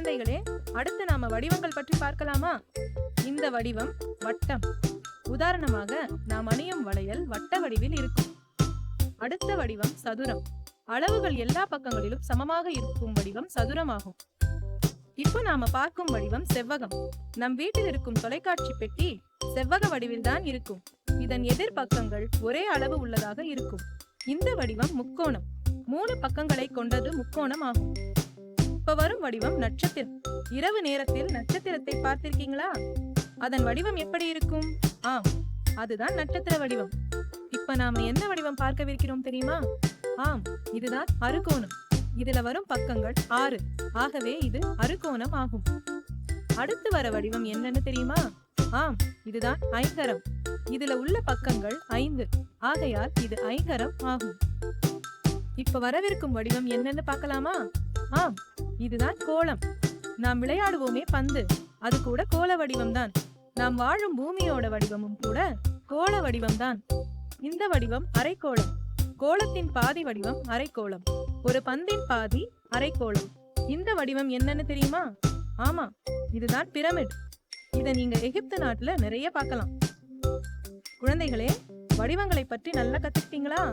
குழந்தைகளே, அடுத்து நாம வடிவங்கள் பற்றி பார்க்கலாமா? இந்த வடிவம் வட்டம். உதாரணமாக நாம் அணியும் வளையல் வட்ட வடிவில் இருக்கும். அடுத்த வடிவம் சதுரம். அளவுகள் எல்லா பக்கங்களிலும் சமமாக இருக்கும் வடிவம் சதுரமாகும். இப்போ நாம பார்க்கும் வடிவம் செவ்வகம். நம் வீட்டில் இருக்கும் தொலைக்காட்சி பெட்டி செவ்வக வடிவில் தான் இருக்கும். இதன் எதிர் பக்கங்கள் ஒரே அளவு உள்ளதாக இருக்கும். இந்த வடிவம் முக்கோணம். 3 பக்கங்களை கொண்டது முக்கோணம் ஆகும். இப்ப வரும் வடிவம் நட்சத்திரம். இரவு நேரத்தில் நட்சத்திரத்தை பார்த்திருக்கீங்களா? அதன் வடிவம் எப்படி இருக்கும்? ஆம், அதுதான் நட்சத்திர வடிவம். இப்ப நாம என்ன வடிவம் பார்க்கவிருக்கிறோம் தெரியுமா? ஆம், இதுதான் அறுகோணம். இதுல வரும் பக்கங்கள் 6. ஆகவே இது அறுகோணம் ஆகும். அடுத்து வர வடிவம் என்னன்னு தெரியுமா? ஆம், இதுதான் ஐங்கரம். இதுல உள்ள பக்கங்கள் 5. ஆகையால் இது ஐங்கரம் ஆகும். இப்ப வரவிருக்கும் வடிவம் என்னன்னு பார்க்கலாமா? ஆம், இதுதான் கோளம். நாம் விளையாடுவோமே பந்து, அது கூட கோள வடிவம் தான். நாம் வாழும் பூமியோட வடிவமும் கூட கோள வடிவம் தான். இந்த வடிவம் அரைக்கோளம். கோளத்தின் பாதி வடிவம் அரைக்கோளம். ஒரு பந்தின் பாதி அரைக்கோளம். இந்த வடிவம் என்னன்னு தெரியுமா? ஆமா, இதுதான் பிரமிட். இத நீங்க எகிப்து நாட்டுல நிறைய பார்க்கலாம். குழந்தைகளே, வடிவங்களை பற்றி நல்லா கத்துக்கிட்டீங்களா?